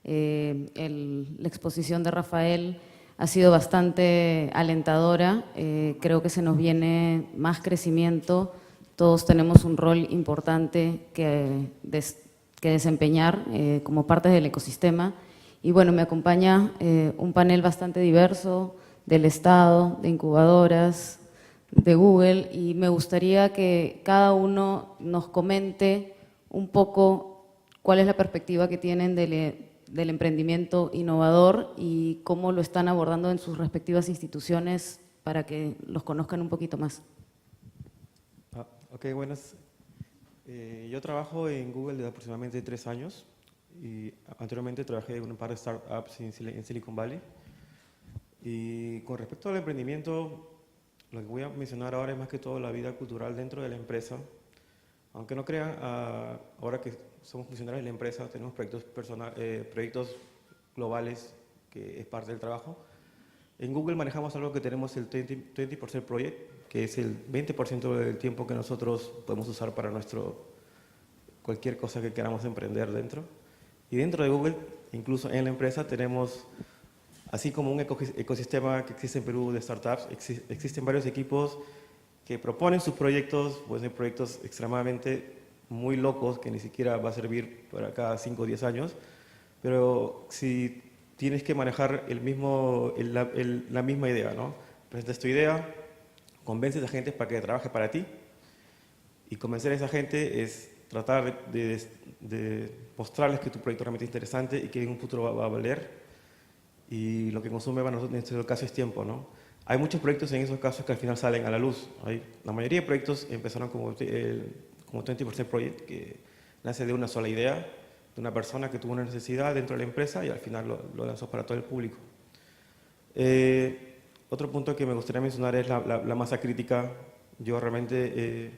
La exposición de Rafael ha sido bastante alentadora. Creo que se nos viene más crecimiento. Todos tenemos un rol importante que desempeñar como parte del ecosistema. Y bueno, me acompaña un panel bastante diverso del Estado, de incubadoras, de Google, y me gustaría que cada uno nos comente un poco cuál es la perspectiva que tienen del emprendimiento innovador y cómo lo están abordando en sus respectivas instituciones para que los conozcan un poquito más. Ok, buenas. Yo trabajo en Google desde aproximadamente 3 años y anteriormente trabajé en un par de startups en Silicon Valley. Y con respecto al emprendimiento, lo que voy a mencionar ahora es más que todo la vida cultural dentro de la empresa. Aunque no crean, ahora que somos funcionarios de la empresa, tenemos proyectos globales que es parte del trabajo. En Google manejamos algo que tenemos el 20% Project, que es el 20% del tiempo que nosotros podemos usar para cualquier cosa que queramos emprender dentro. Y dentro de Google, incluso en la empresa, tenemos, así como un ecosistema que existe en Perú de startups, existen varios equipos que proponen sus proyectos, pueden ser proyectos extremadamente muy locos que ni siquiera va a servir para cada 5 o 10 años, pero si tienes que manejar la misma idea, ¿no? Presentas tu idea, convences a gente para que trabaje para ti, y convencer a esa gente es tratar de mostrarles que tu proyecto realmente es interesante y que en un futuro va a valer, y lo que consume en este caso es tiempo, ¿no? Hay muchos proyectos en esos casos que al final salen a la luz. La mayoría de proyectos empezaron como 20% Project, que nace de una sola idea, de una persona que tuvo una necesidad dentro de la empresa y al final lo lanzó para todo el público. Otro punto que me gustaría mencionar es la masa crítica. Yo realmente,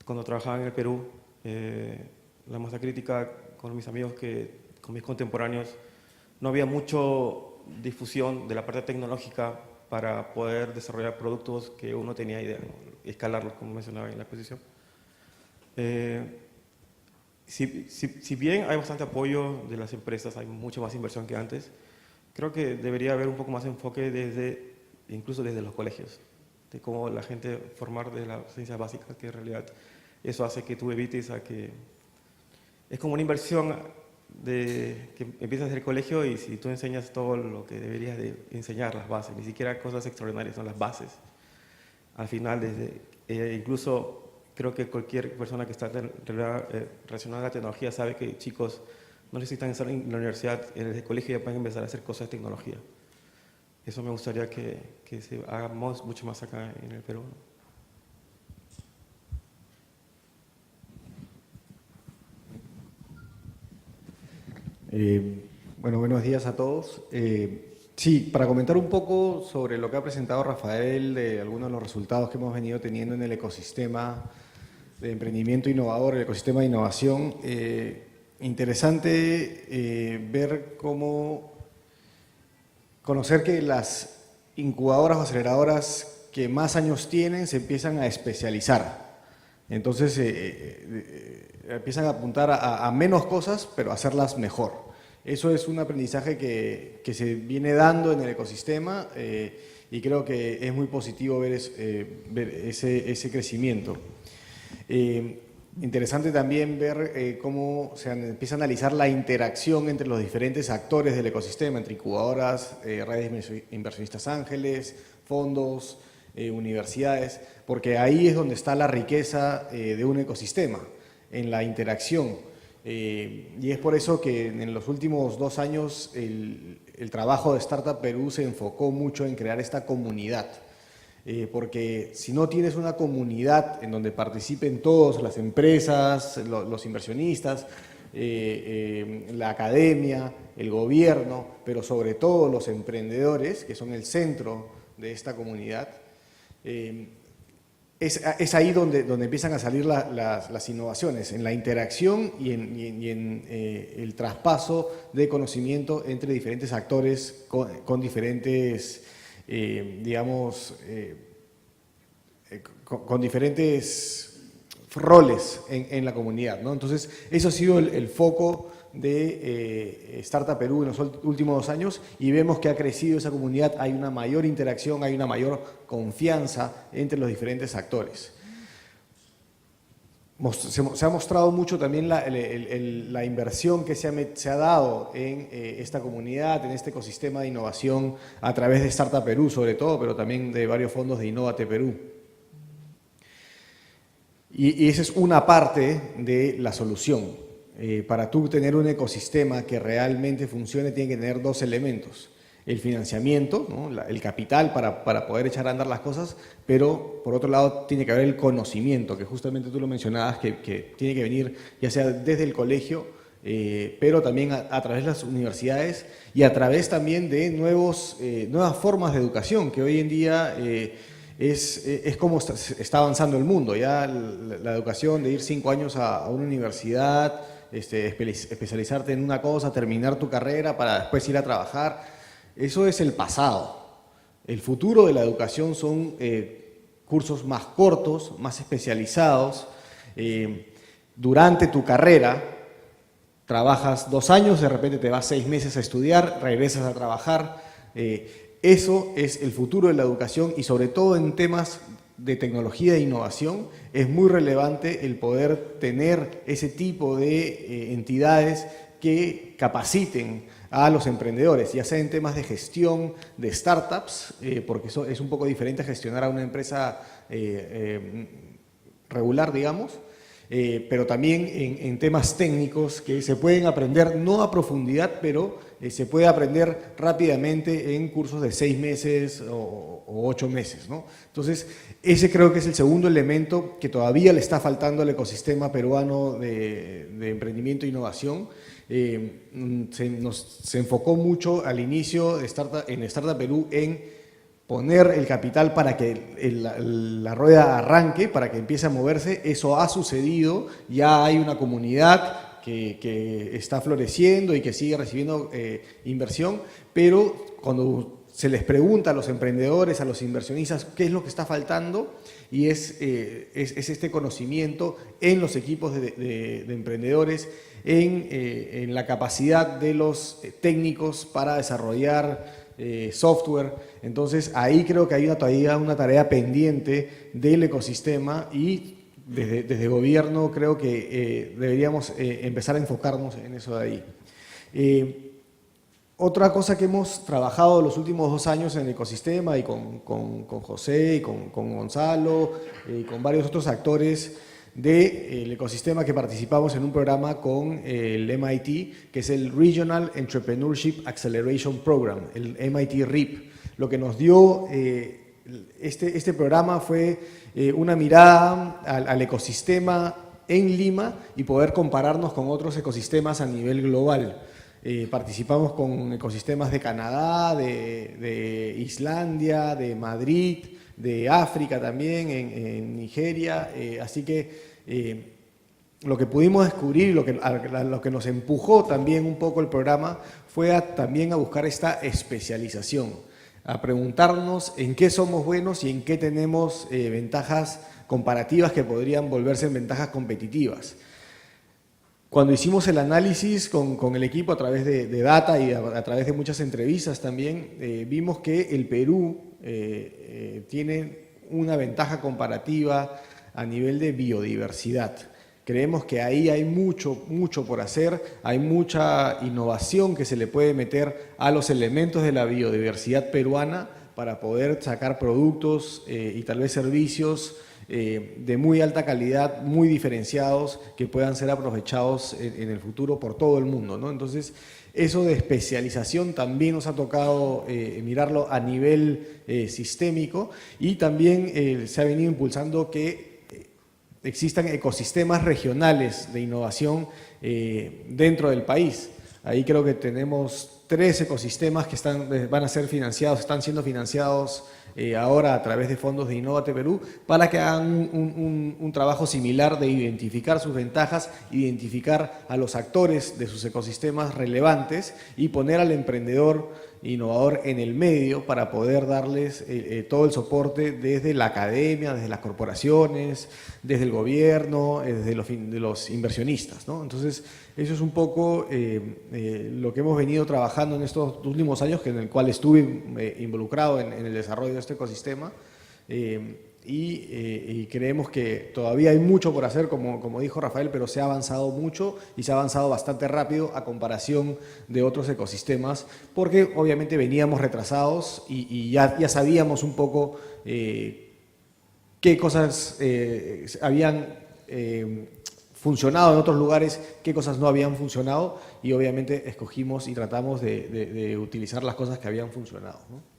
cuando trabajaba en el Perú, la masa crítica con mis amigos, con mis contemporáneos, no había mucha difusión de la parte tecnológica para poder desarrollar productos que uno tenía idea, ¿no? Escalarlos, como mencionaba en la exposición. Si bien hay bastante apoyo de las empresas, hay mucha más inversión que antes, creo que debería haber un poco más de enfoque incluso desde los colegios, de cómo la gente formar de las ciencias básicas, que en realidad eso hace que tú evites es como una inversión que empiezas desde el colegio, y si tú enseñas todo lo que deberías de enseñar, las bases, ni siquiera cosas extraordinarias, son las bases. Al final, incluso creo que cualquier persona que está relacionada a la tecnología sabe que chicos no necesitan estar en la universidad, en el colegio ya pueden empezar a hacer cosas de tecnología. Eso me gustaría que se haga mucho más acá en el Perú, ¿no? Bueno, buenos días a todos. Sí, para comentar un poco sobre lo que ha presentado Rafael, de algunos de los resultados que hemos venido teniendo en el ecosistema de emprendimiento innovador, el ecosistema de innovación. Interesante ver conocer que las incubadoras o aceleradoras que más años tienen se empiezan a especializar. Entonces empiezan a apuntar a menos cosas, pero a hacerlas mejor. Eso es un aprendizaje que se viene dando en el ecosistema, y creo que es muy positivo ver ese crecimiento. Interesante también ver cómo se empieza a analizar la interacción entre los diferentes actores del ecosistema, entre incubadoras, redes de inversionistas ángeles, fondos, universidades, porque ahí es donde está la riqueza de un ecosistema, en la interacción. Y es por eso que en los últimos 2 años el trabajo de Startup Perú se enfocó mucho en crear esta comunidad. Porque si no tienes una comunidad en donde participen todos, las empresas, los inversionistas, la academia, el gobierno, pero sobre todo los emprendedores, que son el centro de esta comunidad, es ahí donde empiezan a salir las innovaciones, en la interacción y en el traspaso de conocimiento entre diferentes actores con diferentes, con diferentes roles en la comunidad, ¿no? Entonces, eso ha sido el foco de Startup Perú en los últimos 2 años y vemos que ha crecido esa comunidad, hay una mayor interacción, hay una mayor confianza entre los diferentes actores. Se ha mostrado mucho también la inversión que se ha dado en esta comunidad, en este ecosistema de innovación a través de Startup Perú sobre todo, pero también de varios fondos de Innovate Perú. Y esa es una parte de la solución. Para tú tener un ecosistema que realmente funcione tiene que tener 2 elementos. El financiamiento, ¿no? El capital para poder echar a andar las cosas, pero por otro lado tiene que haber el conocimiento, que justamente tú lo mencionabas, que tiene que venir ya sea desde el colegio, pero también a través de las universidades y a través también de nuevas formas de educación, que hoy en día es como está avanzando el mundo. Ya la educación de ir 5 años a una universidad, especializarte en una cosa, terminar tu carrera para después ir a trabajar, eso es el pasado. El futuro de la educación son cursos más cortos, más especializados. Durante tu carrera trabajas 2 años, de repente te vas 6 meses a estudiar, regresas a trabajar. Eso es el futuro de la educación y sobre todo en temas de tecnología e innovación es muy relevante el poder tener ese tipo de entidades que capaciten a los emprendedores, ya sea en temas de gestión de startups, porque eso es un poco diferente a gestionar a una empresa regular, digamos, pero también en temas técnicos que se pueden aprender, no a profundidad, pero se puede aprender rápidamente en cursos de 6 meses o 8 meses, ¿no? Entonces, ese creo que es el segundo elemento que todavía le está faltando al ecosistema peruano de emprendimiento e innovación. Se enfocó mucho al inicio en Startup Perú en poner el capital para que la rueda arranque, para que empiece a moverse. Eso ha sucedido, ya hay una comunidad que está floreciendo y que sigue recibiendo inversión, pero cuando se les pregunta a los emprendedores, a los inversionistas, qué es lo que está faltando, y es este conocimiento en los equipos de emprendedores, en la capacidad de los técnicos para desarrollar software. Entonces ahí creo que hay todavía una tarea pendiente del ecosistema y desde gobierno creo que deberíamos empezar a enfocarnos en eso de ahí. Otra cosa que hemos trabajado los últimos 2 años en el ecosistema y con José y con Gonzalo y con varios otros actores del ecosistema que participamos en un programa con el MIT, que es el Regional Entrepreneurship Acceleration Program, el MIT RIP. Lo que nos dio este programa fue una mirada al ecosistema en Lima y poder compararnos con otros ecosistemas a nivel global. Participamos con ecosistemas de Canadá, de Islandia, de Madrid, de África también, en Nigeria, así que lo que pudimos descubrir, lo que nos empujó también un poco el programa fue también a buscar esta especialización, a preguntarnos en qué somos buenos y en qué tenemos ventajas comparativas que podrían volverse en ventajas competitivas. Cuando hicimos el análisis con el equipo a través de data y a través de muchas entrevistas también, vimos que el Perú tiene una ventaja comparativa a nivel de biodiversidad. Creemos que ahí hay mucho por hacer, hay mucha innovación que se le puede meter a los elementos de la biodiversidad peruana para poder sacar productos y tal vez servicios de muy alta calidad, muy diferenciados, que puedan ser aprovechados en el futuro por todo el mundo, ¿no? Entonces, eso de especialización también nos ha tocado mirarlo a nivel sistémico y también se ha venido impulsando que existan ecosistemas regionales de innovación dentro del país. Ahí creo que tenemos 3 ecosistemas que van a ser financiados, están siendo financiados ahora a través de fondos de Innovate Perú para que hagan un trabajo similar de identificar sus ventajas, identificar a los actores de sus ecosistemas relevantes y poner al emprendedor innovador en el medio para poder darles todo el soporte desde la academia, desde las corporaciones, desde el gobierno, desde los inversionistas, ¿no? Entonces, eso es un poco lo que hemos venido trabajando en estos últimos años, en el cual estuve involucrado en el desarrollo de este ecosistema. Y creemos que todavía hay mucho por hacer, como dijo Rafael, pero se ha avanzado mucho y se ha avanzado bastante rápido a comparación de otros ecosistemas, porque obviamente veníamos retrasados y ya sabíamos un poco qué cosas habían funcionado en otros lugares, qué cosas no habían funcionado, y obviamente escogimos y tratamos de utilizar las cosas que habían funcionado, ¿no?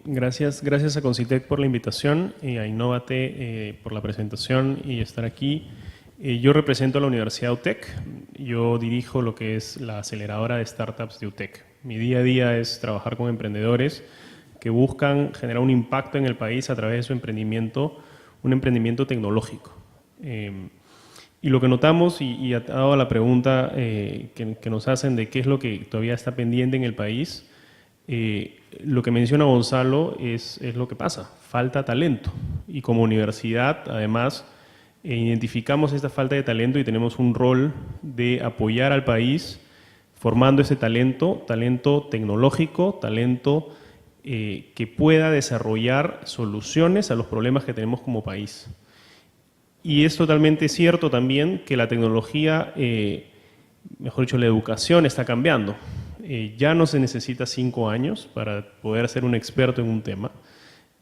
Gracias a Concitec por la invitación, a Innovate por la presentación y estar aquí. Yo represento a la Universidad UTEC, yo dirijo lo que es la aceleradora de startups de UTEC. Mi día a día es trabajar con emprendedores que buscan generar un impacto en el país a través de su emprendimiento, un emprendimiento tecnológico. Y lo que notamos, y atado a la pregunta que nos hacen de qué es lo que todavía está pendiente en el país, lo que menciona Gonzalo es lo que pasa, falta talento. Y como universidad, además, identificamos esta falta de talento y tenemos un rol de apoyar al país formando ese talento tecnológico, talento que pueda desarrollar soluciones a los problemas que tenemos como país. Y es totalmente cierto también que la tecnología, mejor dicho, la educación está cambiando. Ya no se necesita 5 años para poder ser un experto en un tema,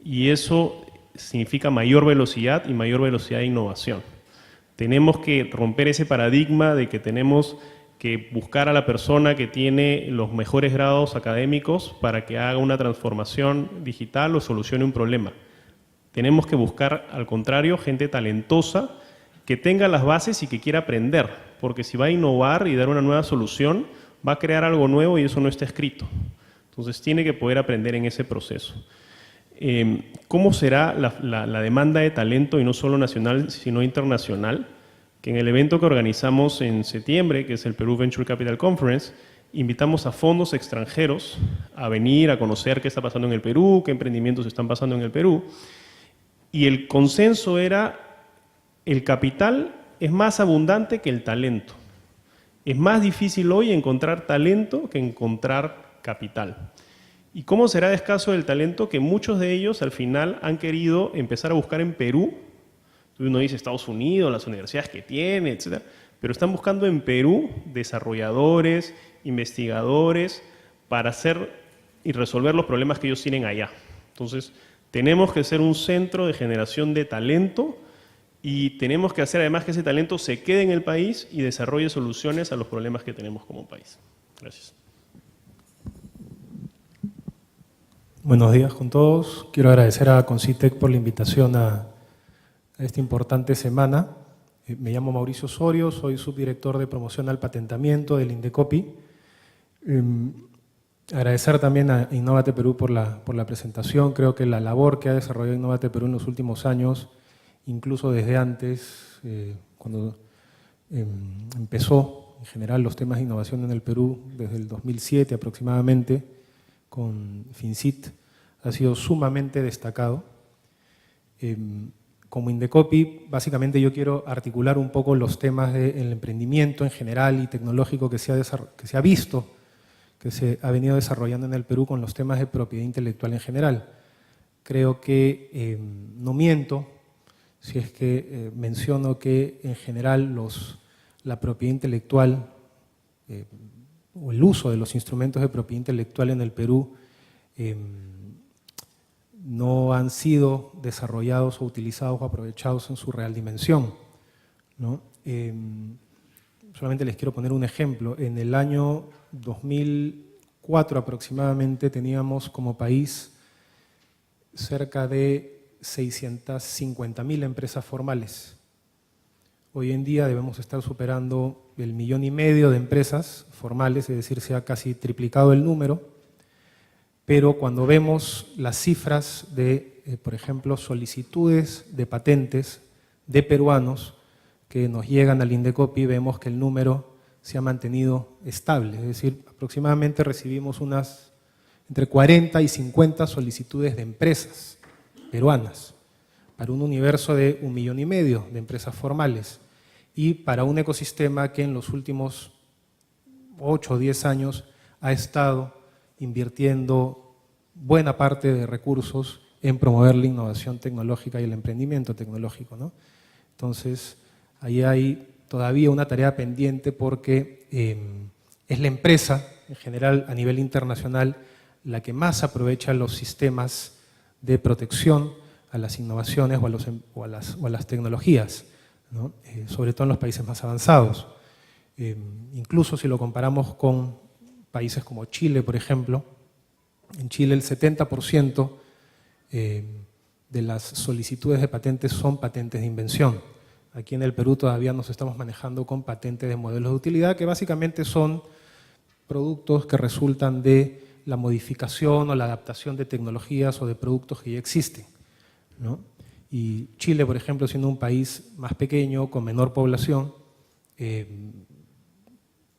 y eso significa mayor velocidad y mayor velocidad de innovación. Tenemos que romper ese paradigma de que tenemos que buscar a la persona que tiene los mejores grados académicos para que haga una transformación digital o solucione un problema. Tenemos que buscar, al contrario, gente talentosa que tenga las bases y que quiera aprender, porque si va a innovar y dar una nueva solución, va a crear algo nuevo y eso no está escrito. Entonces tiene que poder aprender en ese proceso. ¿Cómo será la demanda de talento, y no solo nacional, sino internacional? Que en el evento que organizamos en septiembre, que es el Perú Venture Capital Conference, invitamos a fondos extranjeros a venir a conocer qué está pasando en el Perú, qué emprendimientos están pasando en el Perú. Y el consenso era, el capital es más abundante que el talento. Es más difícil hoy encontrar talento que encontrar capital. ¿Y cómo será de escaso el talento? Que muchos de ellos al final han querido empezar a buscar en Perú. Uno dice Estados Unidos, las universidades que tiene, etc. Pero están buscando en Perú desarrolladores, investigadores, para hacer y resolver los problemas que ellos tienen allá. Entonces, tenemos que ser un centro de generación de talento, y tenemos que hacer además que ese talento se quede en el país y desarrolle soluciones a los problemas que tenemos como país. Gracias. Buenos días con todos. Quiero agradecer a Concitec por la invitación a esta importante semana. Me llamo Mauricio Osorio, soy subdirector de promoción al patentamiento del Indecopi. Agradecer también a Innovate Perú por la presentación. Creo que la labor que ha desarrollado Innovate Perú en los últimos años, incluso desde antes, cuando empezó en general los temas de innovación en el Perú, desde el 2007 aproximadamente, con FinCit, ha sido sumamente destacado. Como Indecopi, básicamente yo quiero articular un poco los temas del emprendimiento en general y tecnológico que se ha visto, que se ha venido desarrollando en el Perú con los temas de propiedad intelectual en general. Creo que no miento si es que menciono que en general la propiedad intelectual o el uso de los instrumentos de propiedad intelectual en el Perú no han sido desarrollados o utilizados o aprovechados en su real dimensión, ¿no? Solamente les quiero poner un ejemplo. En el año 2004 aproximadamente teníamos como país cerca de 650.000 empresas formales. Hoy en día debemos estar superando el 1,5 millones de empresas formales, es decir, se ha casi triplicado el número, pero cuando vemos las cifras de, por ejemplo, solicitudes de patentes de peruanos que nos llegan al Indecopi, vemos que el número se ha mantenido estable, es decir, aproximadamente recibimos entre 40 y 50 solicitudes de empresas peruanas para un universo de 1,5 millones de empresas formales y para un ecosistema que en los últimos 8 o 10 años ha estado invirtiendo buena parte de recursos en promover la innovación tecnológica y el emprendimiento tecnológico, ¿no? Entonces, ahí hay todavía una tarea pendiente porque es la empresa, en general a nivel internacional, la que más aprovecha los sistemas de protección a las innovaciones o a las tecnologías, ¿no? Sobre todo en los países más avanzados. Incluso si lo comparamos con países como Chile, por ejemplo, en Chile el 70% de las solicitudes de patentes son patentes de invención. Aquí en el Perú todavía nos estamos manejando con patentes de modelos de utilidad, que básicamente son productos que resultan de la modificación o la adaptación de tecnologías o de productos que ya existen, ¿no? Y Chile, por ejemplo, siendo un país más pequeño, con menor población,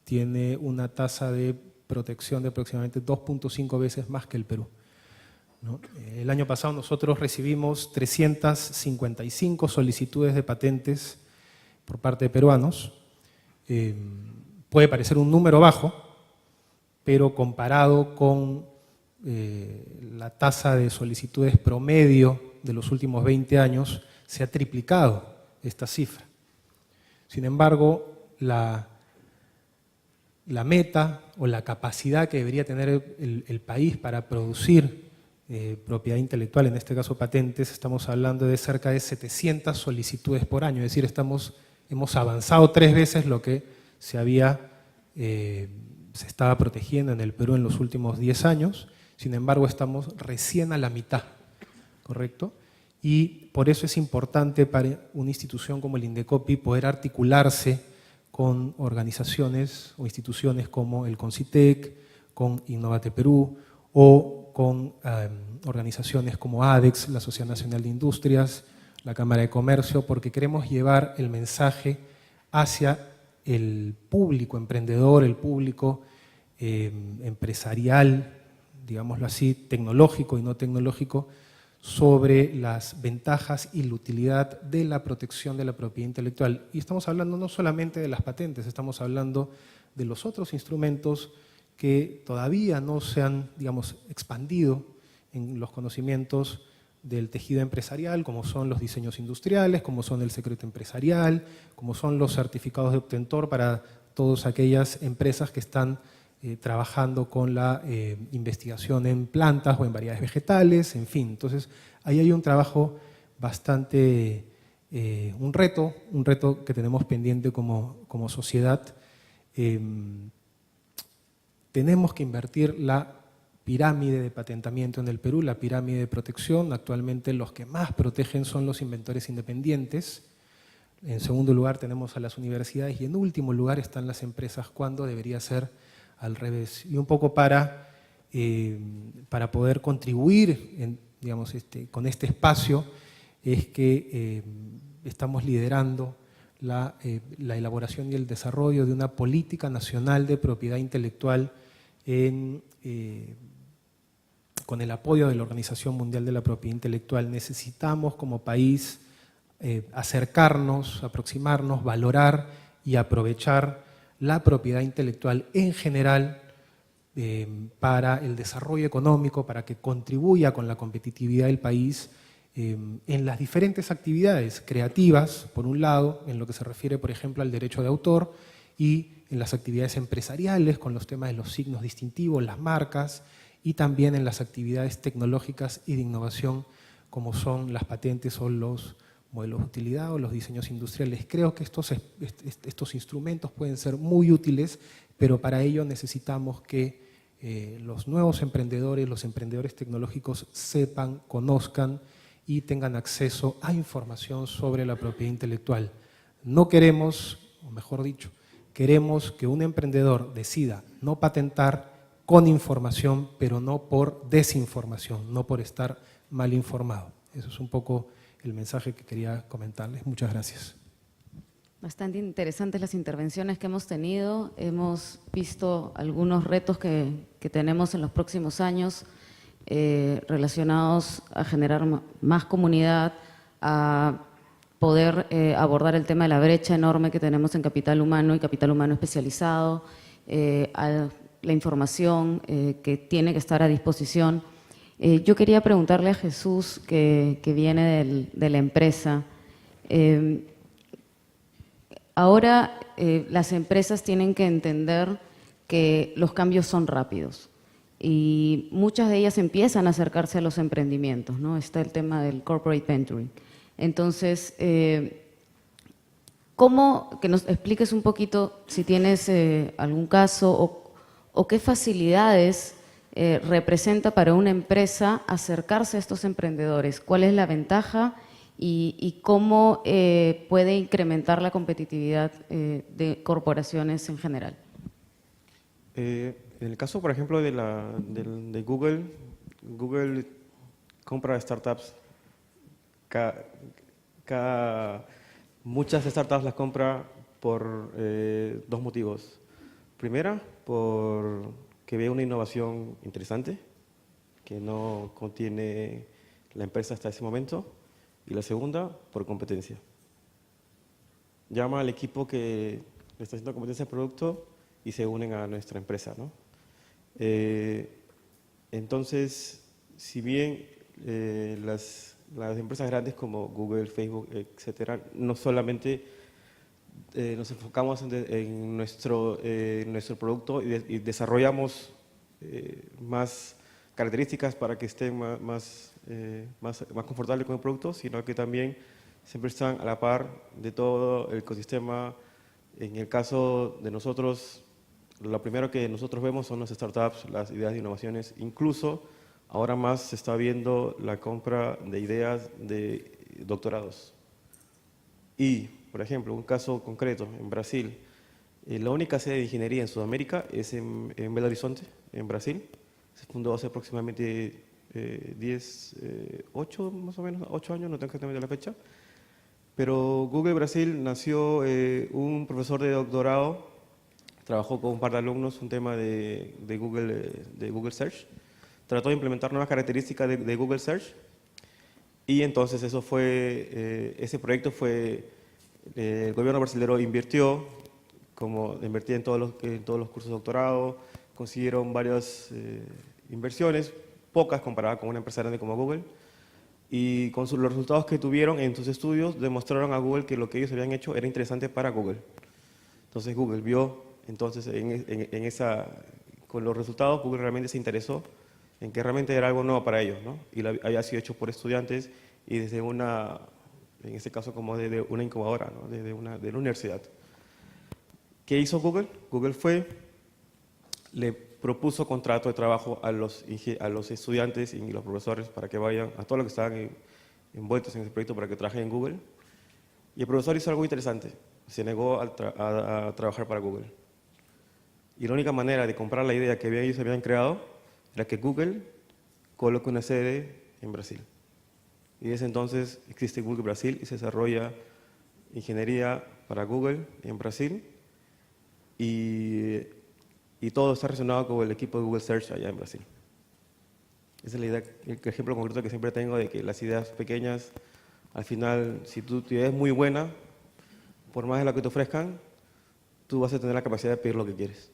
tiene una tasa de protección de aproximadamente 2.5 veces más que el Perú, ¿no? El año pasado nosotros recibimos 355 solicitudes de patentes por parte de peruanos. Puede parecer un número bajo, pero comparado con la tasa de solicitudes promedio de los últimos 20 años, se ha triplicado esta cifra. Sin embargo, la meta o la capacidad que debería tener el país para producir propiedad intelectual, en este caso patentes, estamos hablando de cerca de 700 solicitudes por año, es decir, hemos avanzado 3 veces lo que se estaba protegiendo en el Perú en los últimos 10 años, sin embargo estamos recién a la mitad, ¿correcto? Y por eso es importante para una institución como el Indecopi poder articularse con organizaciones o instituciones como el CONCITEC, con Innovate Perú o con organizaciones como ADEX, la Sociedad Nacional de Industrias, la Cámara de Comercio, porque queremos llevar el mensaje hacia el público emprendedor, el público empresarial, digámoslo así, tecnológico y no tecnológico, sobre las ventajas y la utilidad de la protección de la propiedad intelectual. Y estamos hablando no solamente de las patentes, estamos hablando de los otros instrumentos que todavía no se han, digamos, expandido en los conocimientos del tejido empresarial, como son los diseños industriales, como son el secreto empresarial, como son los certificados de obtentor para todas aquellas empresas que están trabajando con la investigación en plantas o en variedades vegetales, en fin. Entonces, ahí hay un trabajo bastante, un reto que tenemos pendiente como sociedad. Tenemos que invertir la pirámide de patentamiento en el Perú, la pirámide de protección. Actualmente los que más protegen son los inventores independientes. En segundo lugar tenemos a las universidades y en último lugar están las empresas, cuando debería ser al revés. Y un poco para poder contribuir con este espacio es que estamos liderando la elaboración y el desarrollo de una política nacional de propiedad intelectual con el apoyo de la Organización Mundial de la Propiedad Intelectual. Necesitamos como país acercarnos, aproximarnos, valorar y aprovechar la propiedad intelectual en general para el desarrollo económico, para que contribuya con la competitividad del país en las diferentes actividades creativas, por un lado, en lo que se refiere, por ejemplo, al derecho de autor, y en las actividades empresariales, con los temas de los signos distintivos, las marcas, y también en las actividades tecnológicas y de innovación, como son las patentes o los modelos de utilidad o los diseños industriales. Creo que estos instrumentos pueden ser muy útiles, pero para ello necesitamos que los nuevos emprendedores, los emprendedores tecnológicos sepan, conozcan y tengan acceso a información sobre la propiedad intelectual. No queremos, o mejor dicho, queremos que un emprendedor decida no patentar con información, pero no por desinformación, no por estar mal informado. Eso es un poco el mensaje que quería comentarles. Muchas gracias. Bastante interesantes las intervenciones que hemos tenido. Hemos visto algunos retos que tenemos en los próximos años relacionados a generar más comunidad, a poder abordar el tema de la brecha enorme que tenemos en capital humano y capital humano especializado, a la información que tiene que estar a disposición. Yo quería preguntarle a Jesús, que viene de la empresa, ahora las empresas tienen que entender que los cambios son rápidos y muchas de ellas empiezan a acercarse a los emprendimientos, ¿no? Está el tema del corporate venturing. Entonces, ¿cómo, que nos expliques un poquito si tienes algún caso o qué facilidades representa para una empresa acercarse a estos emprendedores? ¿Cuál es la ventaja y cómo puede incrementar la competitividad de corporaciones en general? En el caso, por ejemplo, de Google, Google compra startups. Muchas startups las compra por dos motivos. Primera, porque ve una innovación interesante que no contiene la empresa hasta ese momento. Y la segunda, por competencia. Llama al equipo que le está haciendo competencia al producto y se unen a nuestra empresa, ¿no? Entonces, si bien las empresas grandes como Google, Facebook, etcétera, no solamente nos enfocamos en nuestro producto y desarrollamos más características para que estén más confortables con el producto, sino que también siempre están a la par de todo el ecosistema. En el caso de nosotros, lo primero que nosotros vemos son las startups, las ideas de innovaciones. Incluso ahora más se está viendo la compra de ideas de doctorados. Y, por ejemplo, un caso concreto, en Brasil, la única sede de ingeniería en Sudamérica es en Belo Horizonte, en Brasil. Se fundó hace aproximadamente 8 más o menos, 8 años, no tengo exactamente la fecha. Pero Google Brasil nació un profesor de doctorado, trabajó con un par de alumnos un tema de Google Search, trató de implementar nuevas características de Google Search y entonces ese proyecto fue, el gobierno brasileño invirtió, como invertía en todos los cursos de doctorado, consiguieron varias inversiones, pocas comparadas con una empresa grande como Google, y con los resultados que tuvieron en sus estudios demostraron a Google que lo que ellos habían hecho era interesante para Google. Entonces Google vio, entonces con los resultados Google realmente se interesó en que realmente era algo nuevo para ellos, ¿no? Y había sido hecho por estudiantes y desde en este caso como de una incubadora, ¿no? de la universidad. ¿Qué hizo Google? Google le propuso contrato de trabajo a los estudiantes y los profesores para que vayan, a todos los que estaban envueltos en ese proyecto para que trabajen en Google. Y el profesor hizo algo interesante, se negó a trabajar para Google. Y la única manera de comprar la idea que ellos habían creado era que Google coloque una sede en Brasil. Y desde entonces existe Google Brasil y se desarrolla ingeniería para Google en Brasil. Y todo está relacionado con el equipo de Google Search allá en Brasil. Esa es la idea, el ejemplo concreto que siempre tengo de que las ideas pequeñas, al final, si tu idea es muy buena, por más de lo que te ofrezcan, tú vas a tener la capacidad de pedir lo que quieres.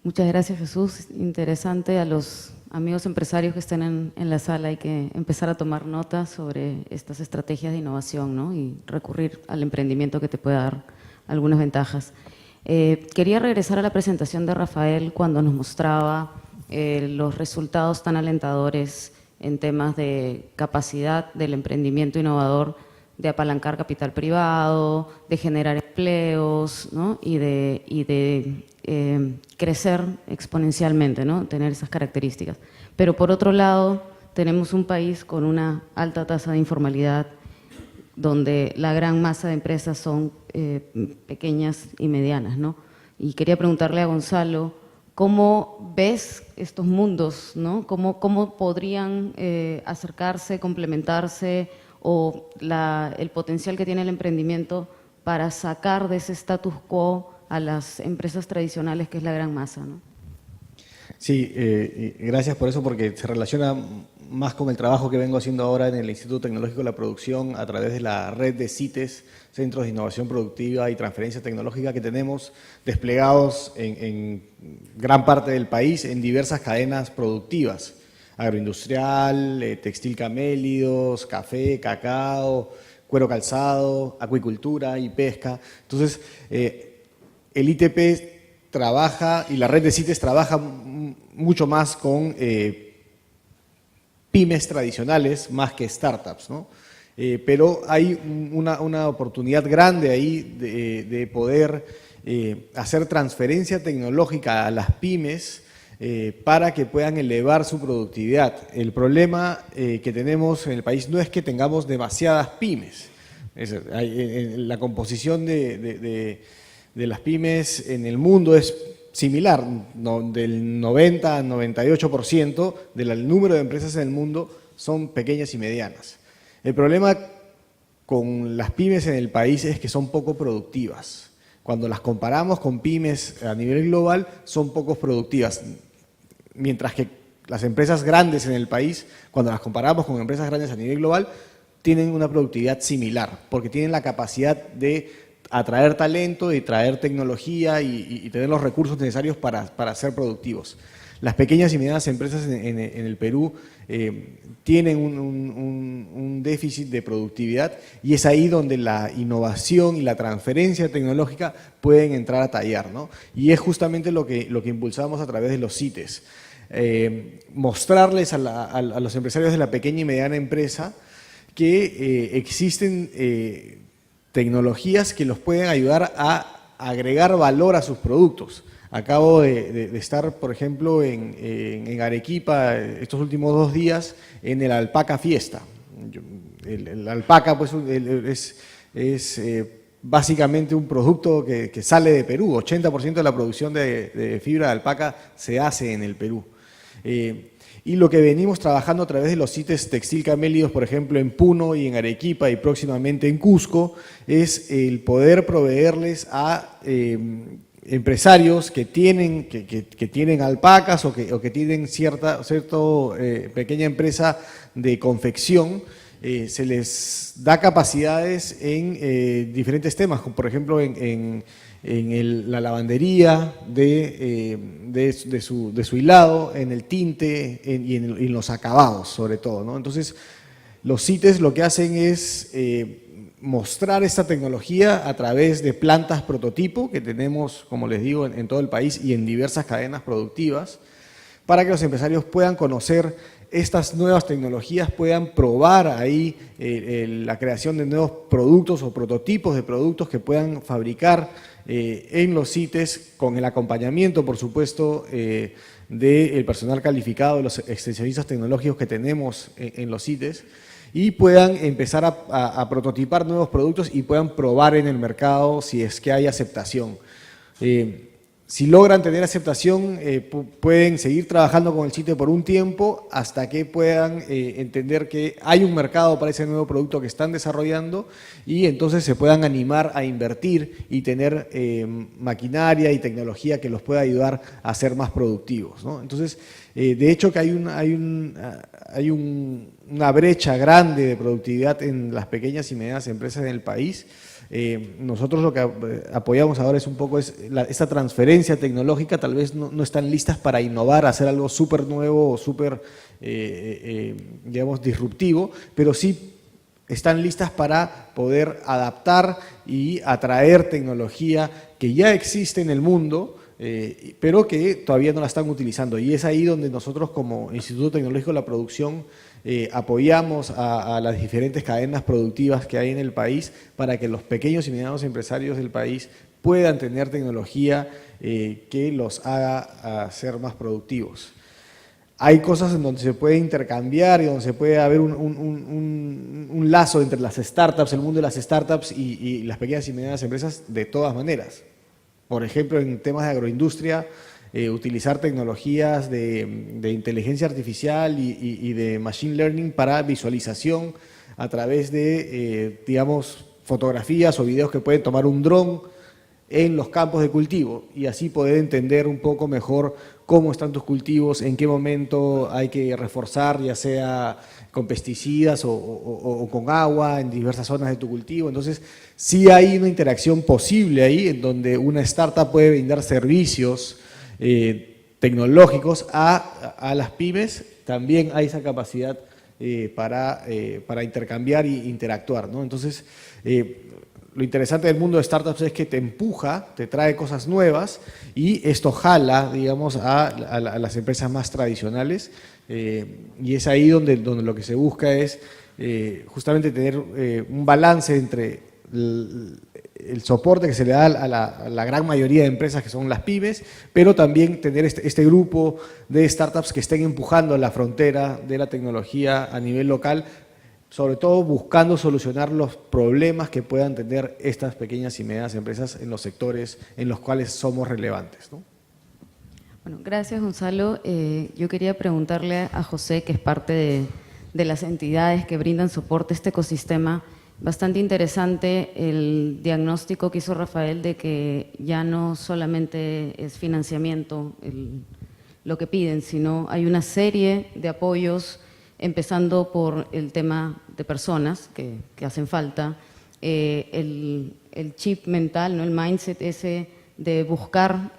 Muchas gracias, Jesús. Interesante. A los amigos empresarios que estén en la sala hay que empezar a tomar nota sobre estas estrategias de innovación, ¿no? Y recurrir al emprendimiento que te pueda dar algunas ventajas. Quería regresar a la presentación de Rafael cuando nos mostraba los resultados tan alentadores en temas de capacidad del emprendimiento innovador, de apalancar capital privado, de generar empleos, ¿no? y de crecer exponencialmente, ¿no? Tener esas características. Pero por otro lado, tenemos un país con una alta tasa de informalidad, donde la gran masa de empresas son pequeñas y medianas, ¿no? Y quería preguntarle a Gonzalo, ¿cómo ves estos mundos, ¿no? ¿Cómo podrían acercarse, complementarse o el potencial que tiene el emprendimiento para sacar de ese status quo a las empresas tradicionales, que es la gran masa, ¿no? Sí, gracias por eso, porque se relaciona más con el trabajo que vengo haciendo ahora en el Instituto Tecnológico de la Producción a través de la red de CITES, Centros de Innovación Productiva y Transferencia Tecnológica, que tenemos desplegados en gran parte del país en diversas cadenas productivas, agroindustrial, textil camélidos, café, cacao, cuero calzado, acuicultura y pesca. Entonces, el ITP trabaja y la red de CITES trabaja mucho más con pymes tradicionales más que startups, ¿no? Pero hay una oportunidad grande ahí de poder hacer transferencia tecnológica a las pymes para que puedan elevar su productividad. El problema que tenemos en el país no es que tengamos demasiadas pymes. La composición de las pymes en el mundo es similar, del 90 al 98% del número de empresas en el mundo son pequeñas y medianas. El problema con las pymes en el país es que son poco productivas. Cuando las comparamos con pymes a nivel global, son poco productivas, mientras que las empresas grandes en el país, cuando las comparamos con empresas grandes a nivel global, tienen una productividad similar, porque tienen la capacidad de atraer talento, y traer tecnología y tener los recursos necesarios para ser productivos. Las pequeñas y medianas empresas en el Perú tienen un déficit de productividad y es ahí donde la innovación y la transferencia tecnológica pueden entrar a tallar, ¿no? Y es justamente lo que impulsamos a través de los CITES. Mostrarles a los empresarios de la pequeña y mediana empresa que existen tecnologías que los pueden ayudar a agregar valor a sus productos. Acabo de estar, por ejemplo, en Arequipa estos últimos 2 días en el Alpaca Fiesta. El alpaca pues, es básicamente un producto que sale de Perú. 80% de la producción de fibra de alpaca se hace en el Perú. Y lo que venimos trabajando a través de los CITES textil camélidos, por ejemplo, en Puno y en Arequipa y próximamente en Cusco, es el poder proveerles a empresarios que tienen alpacas o que tienen cierta pequeña empresa de confección. Se les da capacidades en diferentes temas, como por ejemplo en la lavandería de su hilado, en el tinte y en los acabados sobre todo, ¿no? Entonces, los CITES lo que hacen es mostrar esta tecnología a través de plantas prototipo que tenemos, como les digo, en todo el país y en diversas cadenas productivas, para que los empresarios puedan conocer estas nuevas tecnologías, puedan probar ahí la creación de nuevos productos o prototipos de productos que puedan fabricar en los CITES con el acompañamiento, por supuesto, del personal calificado, de los extensionistas tecnológicos que tenemos en los CITES, y puedan empezar a prototipar nuevos productos y puedan probar en el mercado si es que hay aceptación. Si logran tener aceptación, pueden seguir trabajando con el CITES por un tiempo hasta que puedan entender que hay un mercado para ese nuevo producto que están desarrollando y entonces se puedan animar a invertir y tener maquinaria y tecnología que los pueda ayudar a ser más productivos, ¿no? Entonces, de hecho que hay una brecha grande de productividad en las pequeñas y medianas empresas en el país. Nosotros lo que apoyamos ahora es un poco esta transferencia tecnológica. Tal vez no están listas para innovar, hacer algo súper nuevo o súper, digamos, disruptivo, pero sí están listas para poder adaptar y atraer tecnología que ya existe en el mundo, pero que todavía no la están utilizando. Y es ahí donde nosotros como Instituto Tecnológico de la Producción apoyamos a las diferentes cadenas productivas que hay en el país para que los pequeños y medianos empresarios del país puedan tener tecnología que los haga ser más productivos. Hay cosas en donde se puede intercambiar y donde se puede haber un lazo entre las startups, el mundo de las startups y las pequeñas y medianas empresas de todas maneras. Por ejemplo, en temas de agroindustria, utilizar tecnologías de inteligencia artificial y de machine learning para visualización a través de, digamos, fotografías o videos que pueden tomar un dron en los campos de cultivo y así poder entender un poco mejor cómo están tus cultivos, en qué momento hay que reforzar, ya sea con pesticidas o con agua en diversas zonas de tu cultivo. Entonces, sí hay una interacción posible ahí en donde una startup puede brindar servicios tecnológicos a las pymes. También hay esa capacidad para intercambiar e interactuar, ¿no? Entonces, lo interesante del mundo de startups es que te empuja, te trae cosas nuevas y esto jala, digamos, a las empresas más tradicionales y es ahí donde lo que se busca es justamente tener un balance entre el soporte que se le da a la gran mayoría de empresas que son las pymes, pero también tener este grupo de startups que estén empujando la frontera de la tecnología a nivel local, sobre todo buscando solucionar los problemas que puedan tener estas pequeñas y medianas empresas en los sectores en los cuales somos relevantes, ¿no? Bueno, gracias Gonzalo. Yo quería preguntarle a José, que es parte de las entidades que brindan soporte a este ecosistema. Bastante interesante el diagnóstico que hizo Rafael de que ya no solamente es financiamiento lo que piden, sino hay una serie de apoyos, empezando por el tema de personas que hacen falta, el chip mental, ¿no? El mindset ese de buscar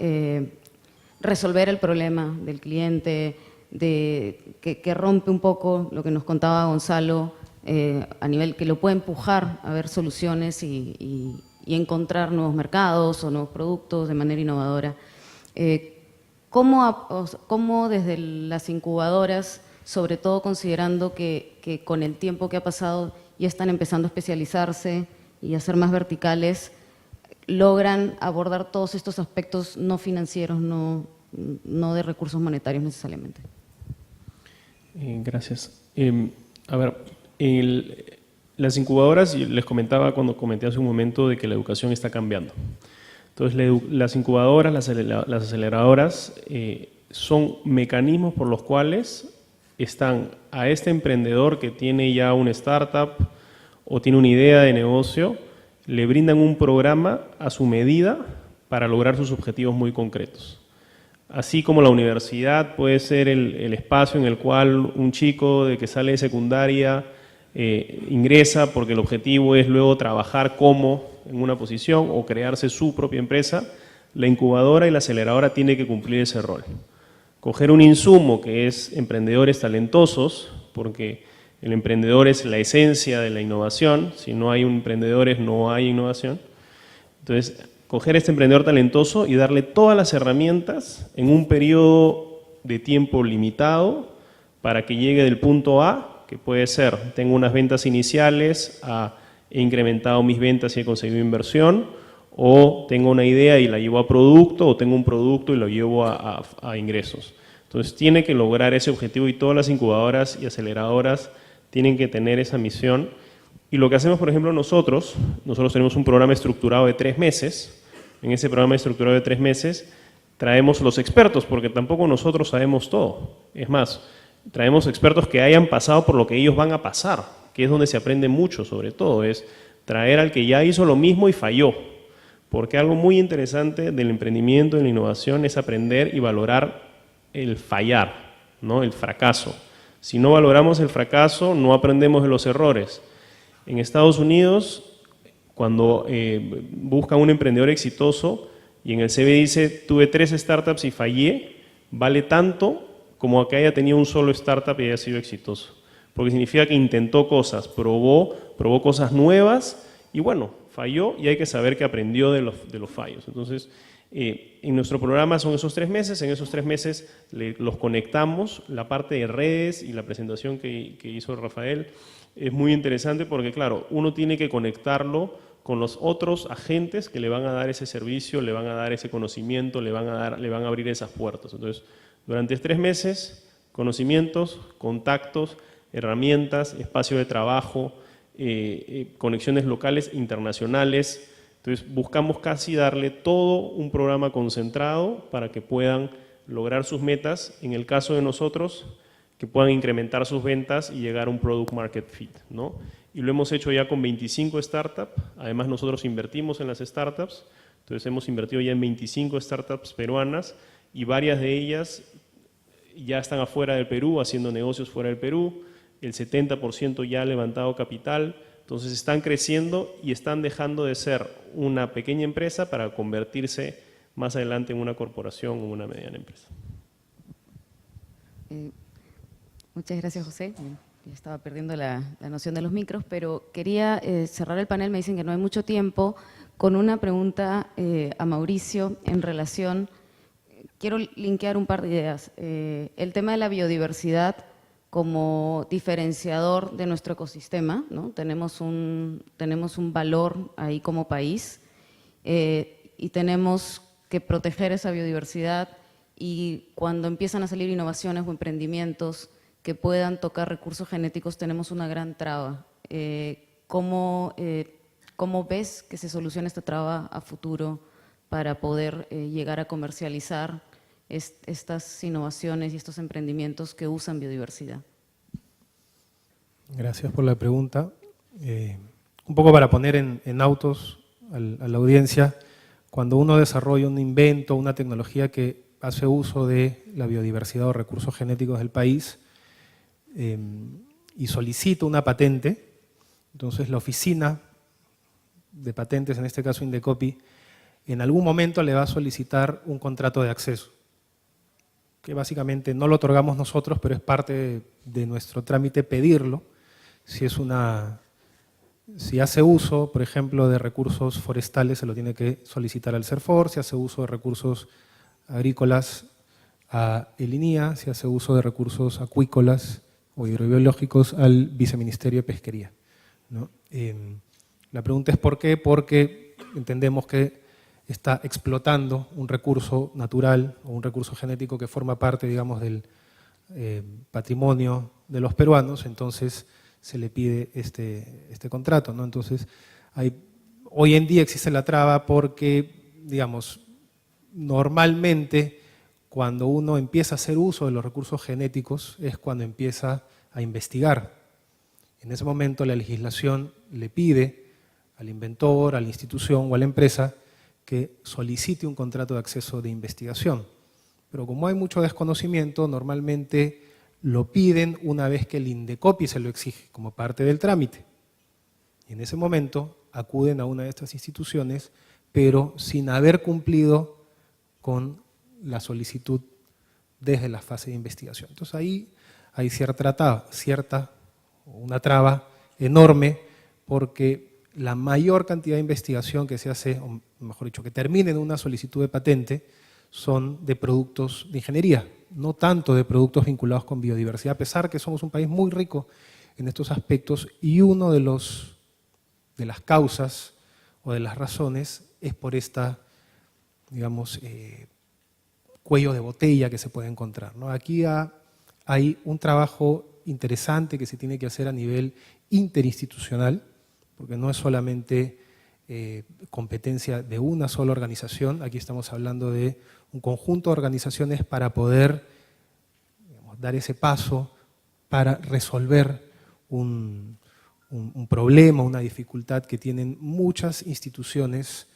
resolver el problema del cliente, que rompe un poco lo que nos contaba Gonzalo, a nivel que lo puede empujar a ver soluciones y encontrar nuevos mercados o nuevos productos de manera innovadora. ¿Cómo desde las incubadoras, sobre todo considerando que con el tiempo que ha pasado ya están empezando a especializarse y a ser más verticales, logran abordar todos estos aspectos no financieros, no de recursos monetarios necesariamente? Gracias. A ver, las incubadoras, les comentaba cuando comenté hace un momento de que la educación está cambiando. Entonces, las incubadoras, las aceleradoras, son mecanismos por los cuales están a este emprendedor que tiene ya una startup o tiene una idea de negocio, le brindan un programa a su medida para lograr sus objetivos muy concretos. Así como la universidad puede ser el espacio en el cual un chico de que sale de secundaria ingresa porque el objetivo es luego trabajar en una posición o crearse su propia empresa, la incubadora y la aceleradora tienen que cumplir ese rol. Coger un insumo que es emprendedores talentosos, porque el emprendedor es la esencia de la innovación, si no hay emprendedores no hay innovación. Entonces, coger este emprendedor talentoso y darle todas las herramientas en un periodo de tiempo limitado para que llegue del punto A, que puede ser, tengo unas ventas iniciales, he incrementado mis ventas y he conseguido inversión, o tengo una idea y la llevo a producto, o tengo un producto y lo llevo a ingresos. Entonces tiene que lograr ese objetivo y todas las incubadoras y aceleradoras tienen que tener esa misión. Y lo que hacemos, por ejemplo, nosotros tenemos un programa estructurado de 3 meses. En ese programa estructurado de 3 meses traemos los expertos, porque tampoco nosotros sabemos todo. Es más, traemos expertos que hayan pasado por lo que ellos van a pasar, que es donde se aprende mucho, sobre todo, es traer al que ya hizo lo mismo y falló. Porque algo muy interesante del emprendimiento y de la innovación es aprender y valorar el fallar, ¿no? El fracaso. Si no valoramos el fracaso, no aprendemos de los errores. En Estados Unidos, cuando buscan un emprendedor exitoso y en el CV dice, tuve 3 startups y fallé, vale tanto como que haya tenido un solo startup y haya sido exitoso. Porque significa que intentó cosas, probó cosas nuevas y bueno, falló y hay que saber que aprendió de los fallos. Entonces, en nuestro programa son esos 3 meses, en esos 3 meses los conectamos, la parte de redes y la presentación que hizo Rafael es muy interesante porque, claro, uno tiene que conectarlo con los otros agentes que le van a dar ese servicio, le van a dar ese conocimiento, le van a abrir esas puertas. Entonces, durante 3 meses, conocimientos, contactos, herramientas, espacio de trabajo, conexiones locales, internacionales. Entonces, buscamos casi darle todo un programa concentrado para que puedan lograr sus metas. En el caso de nosotros, que puedan incrementar sus ventas y llegar a un product market fit, ¿no? Y lo hemos hecho ya con 25 startups. Además, nosotros invertimos en las startups. Entonces, hemos invertido ya en 25 startups peruanas y varias de ellas ya están afuera del Perú, haciendo negocios fuera del Perú. El 70% ya ha levantado capital. Entonces, están creciendo y están dejando de ser una pequeña empresa para convertirse más adelante en una corporación o una mediana empresa. Muchas gracias, José. Ya estaba perdiendo la noción de los micros, pero quería cerrar el panel, me dicen que no hay mucho tiempo, con una pregunta a Mauricio en relación, quiero linkear un par de ideas. El tema de la biodiversidad como diferenciador de nuestro ecosistema, ¿no? Tenemos un valor ahí como país y tenemos que proteger esa biodiversidad, y cuando empiezan a salir innovaciones o emprendimientos que puedan tocar recursos genéticos, tenemos una gran traba. ¿Cómo ves que se soluciona esta traba a futuro para poder llegar a comercializar estas innovaciones y estos emprendimientos que usan biodiversidad? Gracias por la pregunta. Un poco para poner en autos a la audiencia, cuando uno desarrolla un invento, una tecnología que hace uso de la biodiversidad o recursos genéticos del país, y solicita una patente, entonces la oficina de patentes, en este caso Indecopi, en algún momento le va a solicitar un contrato de acceso, que básicamente no lo otorgamos nosotros, pero es parte de nuestro trámite pedirlo. Si hace uso, por ejemplo, de recursos forestales, se lo tiene que solicitar al CERFOR. Si hace uso de recursos agrícolas, a el INIA. Si hace uso de recursos acuícolas o hidrobiológicos, al Viceministerio de Pesquería, ¿no? La pregunta es ¿por qué? Porque entendemos que está explotando un recurso natural o un recurso genético que forma parte, digamos, del patrimonio de los peruanos, entonces se le pide este contrato, ¿no? Entonces, hoy en día existe la traba porque, digamos, normalmente cuando uno empieza a hacer uso de los recursos genéticos es cuando empieza a investigar. En ese momento la legislación le pide al inventor, a la institución o a la empresa que solicite un contrato de acceso de investigación. Pero como hay mucho desconocimiento, normalmente lo piden una vez que el Indecopi se lo exige como parte del trámite. Y en ese momento acuden a una de estas instituciones, pero sin haber cumplido con la solicitud desde la fase de investigación. Entonces ahí hay una traba enorme, porque la mayor cantidad de investigación que se hace, o mejor dicho, que termina en una solicitud de patente, son de productos de ingeniería, no tanto de productos vinculados con biodiversidad, a pesar que somos un país muy rico en estos aspectos, y uno de las causas o de las razones es por esta, digamos, cuello de botella que se puede encontrar, ¿no? Aquí hay un trabajo interesante que se tiene que hacer a nivel interinstitucional, porque no es solamente competencia de una sola organización. Aquí estamos hablando de un conjunto de organizaciones para poder, digamos, dar ese paso para resolver un problema, una dificultad que tienen muchas instituciones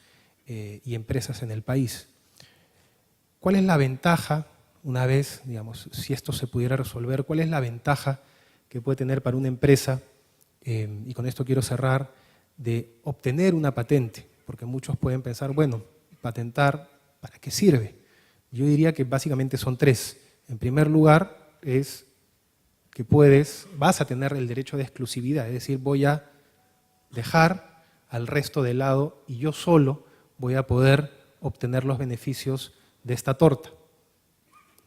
y empresas en el país. ¿Cuál es la ventaja, una vez, digamos, si esto se pudiera resolver, cuál es la ventaja que puede tener para una empresa, y con esto quiero cerrar, de obtener una patente? Porque muchos pueden pensar, bueno, patentar, ¿para qué sirve? Yo diría que básicamente son tres. En primer lugar, es que vas a tener el derecho de exclusividad, es decir, voy a dejar al resto de lado y yo solo voy a poder obtener los beneficios de esta torta.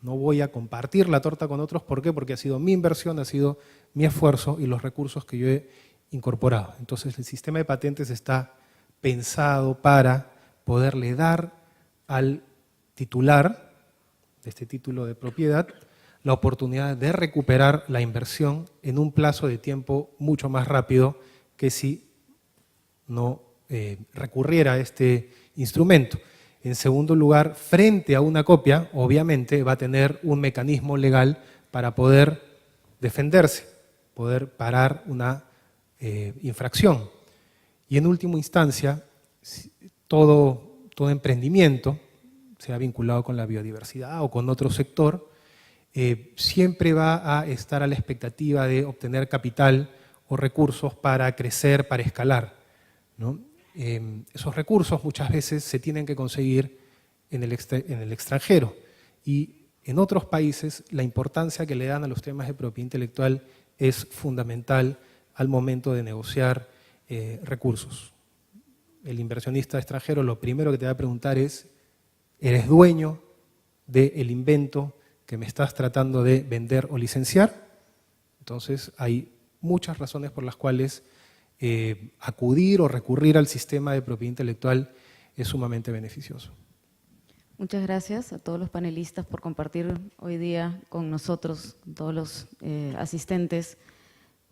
No voy a compartir la torta con otros. ¿Por qué? Porque ha sido mi inversión, ha sido mi esfuerzo y los recursos que yo he incorporado. Entonces, el sistema de patentes está pensado para poderle dar al titular de este título de propiedad la oportunidad de recuperar la inversión en un plazo de tiempo mucho más rápido que si no recurriera a este instrumento. En segundo lugar, frente a una copia, obviamente va a tener un mecanismo legal para poder defenderse, poder parar una infracción. Y en última instancia, todo emprendimiento, sea vinculado con la biodiversidad o con otro sector, siempre va a estar a la expectativa de obtener capital o recursos para crecer, para escalar, ¿no? Esos recursos muchas veces se tienen que conseguir en el extranjero, y en otros países la importancia que le dan a los temas de propiedad intelectual es fundamental al momento de negociar recursos. El inversionista extranjero lo primero que te va a preguntar es: ¿eres dueño del invento que me estás tratando de vender o licenciar? Entonces hay muchas razones por las cuales acudir o recurrir al sistema de propiedad intelectual es sumamente beneficioso. Muchas gracias a todos los panelistas por compartir hoy día con nosotros, todos los asistentes,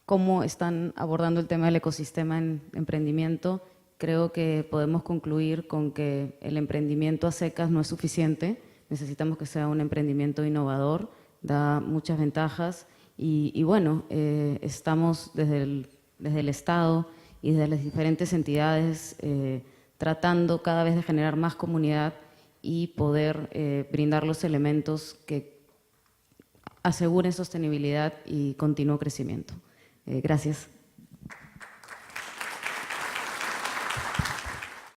cómo están abordando el tema del ecosistema en emprendimiento. Creo que podemos concluir con que el emprendimiento a secas no es suficiente, necesitamos que sea un emprendimiento innovador, da muchas ventajas y bueno, estamos desde el Estado y desde las diferentes entidades tratando cada vez de generar más comunidad y poder brindar los elementos que aseguren sostenibilidad y continuo crecimiento. Gracias.